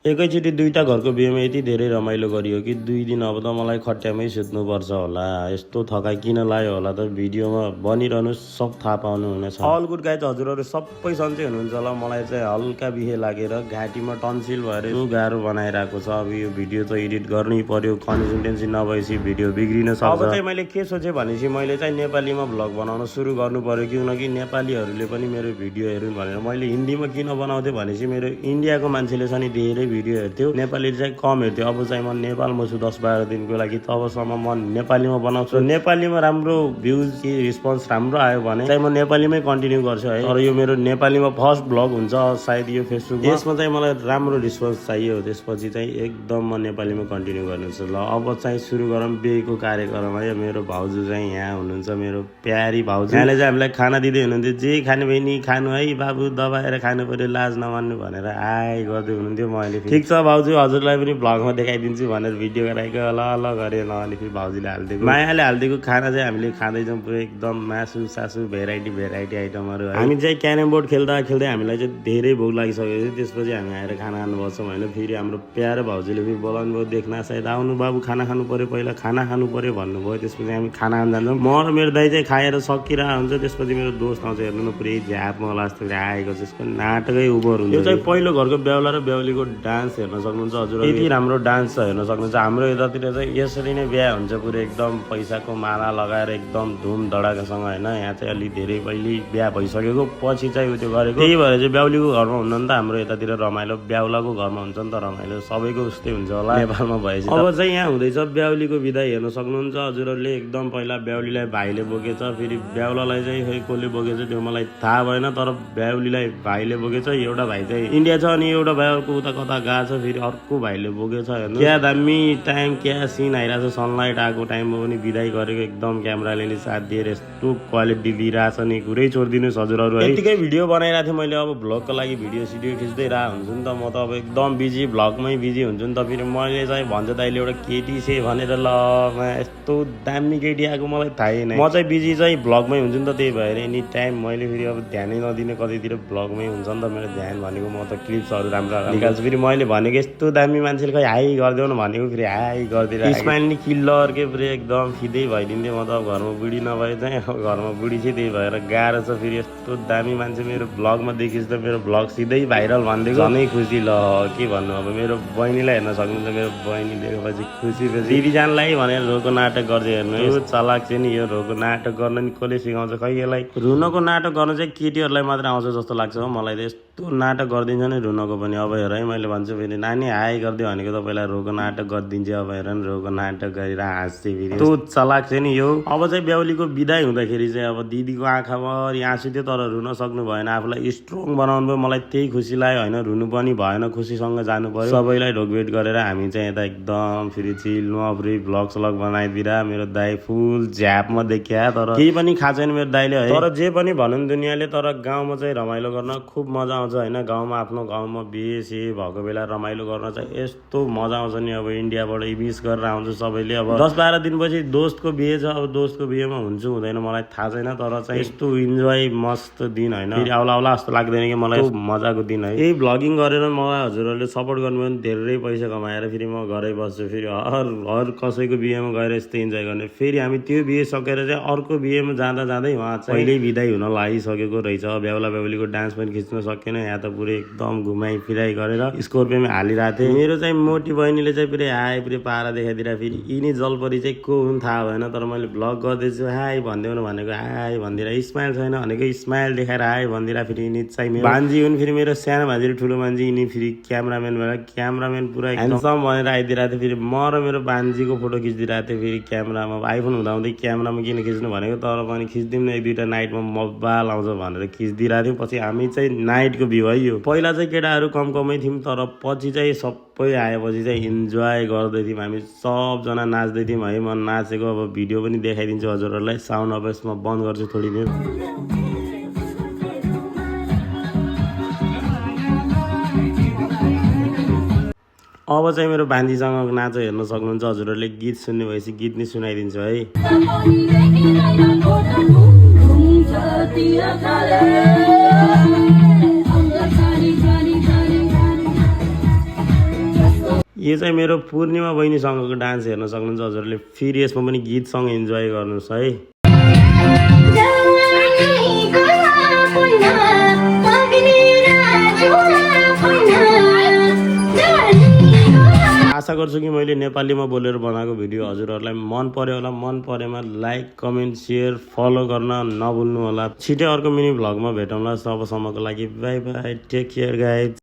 एकैचोटि दुईटा घरको बिहेमा यति धेरै रमाइलो गरियो कि 2 दिन अब त मलाई खट्यामै सुत्नुपर्छ होला। यस्तो थकाइ किन लाग्यो होला त भिडियोमा बनिरहनु सब थाहा पाउनुहुनेछ। अल गुड गाइज, हजुरहरू सबै सन्चै हुनुहुन्छ होला। मलाई चाहिँ हल्का बिहे लागेर घाँटीमा टन्सिल भएर गाह्रो बनाइरहेको छ। अब यो भिडियो त एडिट गर्नै पर्यो, कन्सिस्टेन्सी नभएपछि भिडियो बिग्रिन सक्छ। अब चाहिँ मैले के सोचेँ भनेपछि मैले चाहिँ नेपालीमा भ्लग बनाउन सुरु गर्नु पर्यो, किनकि नेपालीहरूले पनि मेरो भिडियो हेरुन् भनेर। मैले हिन्दीमा किन बनाउँथेँ भनेपछि मेरो इन्डियाको मान्छेले चाहिँ धेरै भिडियो हेर्थ्यो, नेपाली चाहिँ कम हेर्थ्यो। अब चाहिँ म नेपालमा छु 10-12 दिनको लागि, तबसम्म म नेपालीमा बनाउँछु। नेपालीमा राम्रो भ्युज कि रिस्पोन्स राम्रो आयो भने चाहिँ म नेपालीमै कन्टिन्यू गर्छु है। तर यो मेरो नेपालीमा फर्स्ट भ्लग हुन्छ सायद यो फेसबुकमा। यसमा चाहिँ मलाई राम्रो रिस्पोन्स चाहियो, त्यसपछि चाहिँ एकदम म नेपालीमा कन्टिन्यू गर्नेछु। ल अब चाहिँ सुरु गरौँ बिहेको कार्यक्रम है। मेरो भाउजू चाहिँ यहाँ हुनुहुन्छ, मेरो प्यारी भाउजू। यहाँले चाहिँ हामीलाई खाना दिँदै हुनुहुन्थ्यो, जे खानु भने खानु है बाबु, दबाएर खानु पर्यो, लाज नमान्नु भनेर आइ गर्दै हुनुहुन्थ्यो। मैले ठिक छ भाउजू, हजुरलाई पनि भ्लगमा देखाइदिन्छु भनेर भिडियो गराएको ल गरेँ। अनि फेरि भाउजूले हालिदिएको मायाले हालिदिएको खाना चाहिँ हामीले खाँदैछौँ, पुरै एकदम मासु सासु भेराइटी आइटमहरू। हामी चाहिँ क्यारम बोर्ड खेल्दा खेल्दै हामीलाई चाहिँ धेरै भोक लागिसकेको थियो। त्यसपछि हामी आएर खाना खानु पर्छौँ होइन। फेरि हाम्रो प्यारो भाउजूले फेरि बोलाउनु भयो, देख्न सायद आउनु बाबु खाना खानु पर्यो, पहिला खाना खानु पर्यो भन्नुभयो। त्यसपछि हामी खाना खान जान्छौँ। म र मेरो दाइ चाहिँ खाएर सकिरहेको हुन्छ। त्यसपछि मेरो दोस्त आउँछ, हेर्नु न पुरै झ्यापमा लास्ट आएको छ, यसको नाटकै उभर हुन्छ। यो चाहिँ पहिलो घरको बेहुला र बेहुलीको डान्स हेर्न सक्नुहुन्छ हजुर। यति राम्रो डान्स छ, हेर्न सक्नुहुन्छ। हाम्रो यतातिर चाहिँ यसरी नै बिहा हुन्छ, पुरै एकदम पैसाको माला लगाएर एकदम धुम धडाकासँग होइन। यहाँ चाहिँ अलि धेरै पहिले बिहा भइसकेको पछि चाहिँ उ त्यो गरेको। त्यही भएर चाहिँ बेहुलीको घरमा हुन्न नि त हाम्रो यतातिर रमाइलो, बेहुलाको घरमा हुन्छ नि त रमाइलो। सबैको उस्तै हुन्छ होला नेपालमा भएपछि। अब चाहिँ यहाँ हुँदैछ बेहुलीको बिदाई, हेर्न सक्नुहुन्छ हजुरहरूले। एकदम पहिला बेहुलीलाई भाइले बोकेछ, फेरि बेहुलालाई चाहिँ खै कसले बोकेछ त्यो मलाई थाहा भएन, तर बेहुलीलाई भाइले बोकेछ। एउटा भाइ चाहिँ इन्डिया छ अनि एउटा भाइ अर्को उता कता गएको छ, फेरि अर्को भाइले बोकेछ। हेर्नु क्या दामी टाइम, क्या सिन आइरहेको छ। सनलाइट आएको टाइममा पनि बिदाई गरेको, एकदम क्यामेराले नि साथ दिएर यस्तो क्वालिटी दिइरहेछ नि, कुरै छोडिदिनुहोस् हजुरहरू है। यतिकै भिडियो बनाइरहेको थिएँ मैले। अब भ्लगको लागि भिडियो सिडियो खिच्दै हुन्छु नि त म त, अब एकदम बिजी, भ्लगमै बिजी हुन्छु नि त। फेरि मैले चाहिँ भन्छ दाइले एउटा केटी छे भनेर, ल यस्तो दामी केटी आएको मलाई थाहै नै। म चाहिँ बिजी चाहिँ भ्लगमै हुन्छु नि त, त्यही भएर एनी टाइम मैले फेरि अब ध्यानै नदिने, कतैतिर भ्लगमै हुन्छ नि त मेरो ध्यान भनेको। म त क्लिप्सहरू राम्रो निकाल्छु। फेरि मैले भनेको यस्तो दामी मान्छेले खै हाई गरिदेऊ न भनेको, फेरि हाई गरिदिएर स्माइल नि किल्लर के पुरै एकदम फिदै भइदिन्थ्यो। म त घरमा बुढी नभए चाहिँ, अब घरमा बुढी चाहिँ त्यही भएर गाह्रो छ। फेरि यस्तो दामी मान्छे मेरो भ्लगमा देखिस् त मेरो भ्लग सिधै भाइरल भनिदिएको, झनै खुसी। ल के भन्नु, अब मेरो बहिनीलाई हेर्न सक्नुहुन्छ, मेरो बहिनी देखेपछि खुसी दिदी जानलाई भनेर रोको नाटक गर्छ। हेर्नु यो चलाक चाहिँ नि, यो रोको नाटक गर्न नि कसले सिकाउँछ खै यसलाई। रुनको नाटक गर्न चाहिँ केटीहरूलाई मात्र आउँछ जस्तो लाग्छ हो मलाई त। यस्तो नाटक गरिदिन्छ नि रुनको पनि। अब हेर है, मैले भन्छु फेरि नानी हाई गरिदियो भनेको त पहिला रोको नाटक गरिदिन्छ। अब हेर नि रोको नाटक गरेर हाँस्छ फेरि, त्यो चलाक चाहिँ नि यो। अब चाहिँ बेहुलीको बिदाई हुँदाखेरि चाहिँ अब दिदीको आँखाभरि आँसु थियो, तर रुन सक्नु भएन। आफूलाई स्ट्रङ बनाउनु भयो, मलाई त्यही खुसी लाग्यो होइन। रुनु पनि भएन, खुसीसँग जानु पर्यो। सबैलाई ढोकभेट गरेर हामी चाहिँ यता एकदम फेरि चिलमा फेरि भ्लग सलग बनाइदिएर मेरो दाइ फुल झ्यापमा देखिया, तर केही पनि खाएको छैन मेरो दाइले है। तर जे पनि भनौँ दुनियाँले, तर गाउँमा चाहिँ रमाइलो गर्न खुब मजा आउँछ होइन। गाउँमा आफ्नो गाउँमा बिहे सिहे भएको बेला रमाइलो गर्न चाहिँ यस्तो मजा आउँछ नि। अब इन्डियाबाट विस गरेर आउँछ सबैले। अब 10-12 दिनपछि दोस्तको बिहे छ, अब दोस्तको बिहेमा हुन्छु हुँदैन मलाई थाहा छैन, तर चाहिँ यस्तो इन्जोय मस्त दिन होइन। फेरि आउला जस्तो लाग्दैन कि मलाई, मजाको दिन है। यही भ्लगिङ गरेर मलाई हजुरहरूले सपोर्ट गर्नुभयो भने धेरै पैसा कमाएर फेरि म घरै बस्छु। फेरि हर कसैको बिहेमा गएर यस्तो इन्जोय गर्ने। फेरि हामी त्यो बिहे सकेर चाहिँ अर्को बिहेमा जाँदा जाँदै उहाँ चाहिँ पहिल्यै बिदाई हुन लागिसकेको रहेछ। बेहुला बेहुलीको डान्स पनि खिच्न सकेन। यहाँ त पुरै एकदम घुमाइ फिराइ गरेर स्कोर्पियोमा हालिरहेको थिएँ। मेरो चाहिँ मोटी बहिनीले चाहिँ पुरै हाई पुरै पारा देखाइदिएर, फेरि यिनी जलपरी चाहिँ को हुन् थाहा भएन, तर मैले भ्लग गर्दैछु हाई भनिदेऊ न भनेको हाई भनिदिएर, स्माइल छैन भनेको स्माइल देखाएर हाई भनिदिएर। फेरि यिनी चाहिँ मेरो भान्जी हुन्, फेरि मेरो सानो भान्जी र ठुलो भान्जी। यिनी फेरि क्यामराम्यान भएर क्यामराम्यान पुरा ह्यान्डसम भनेर आइदिरहेको थियो। फेरि म र मेरो भान्जीको फोटो खिचिदिरहेको थियो। फेरि क्यामरामा आइफोन हुँदाहुँदै क्यामरामा किन खिच्नु भनेको, तर पनि खिचिदिउँ न 1-2टा नाइटमा मब्बाल आउँछ भनेर खिचिदिरहेको थियौँ। पछि हामी चाहिँ नाइटको भ्यू है यो। पहिला चाहिँ केटाहरू कमै थियौँ, तर पछि चाहिँ सबै आएपछि चाहिँ इन्जोय गर्दै थियौँ हामी, सबजना नाच्दै थियौँ है। म नाचेको अब भिडियो पनि देखाइदिन्छु हजुरहरूलाई। साउन्ड अब यसमा बन्द गर्छु थोरै देर। अब चाहिँ मेरो भान्जीसँग नाच हेर्न सक्नुहुन्छ हजुरहरूले। गीत सुन्ने भएपछि गीत नै सुनाइदिन्छु है। यो चाहिँ मेरो पूर्णिमा बहिनीसँगको डान्स हेर्न सक्नुहुन्छ हजुरहरूले फेरि यसमा पनि गीतसँग इन्जोय गर्नुहोस् है आशा गर्छु कि मैले नेपालीमा बोलेर बनाएको भिडियो हजुरहरूलाई मन पर्यो होला मन परेमा लाइक कमेन्ट सेयर फलो गर्न नभुल्नु होला छिटै अर्को मिनी भ्लगमा भेटौँला तबसम्मको लागि bye bye take care guys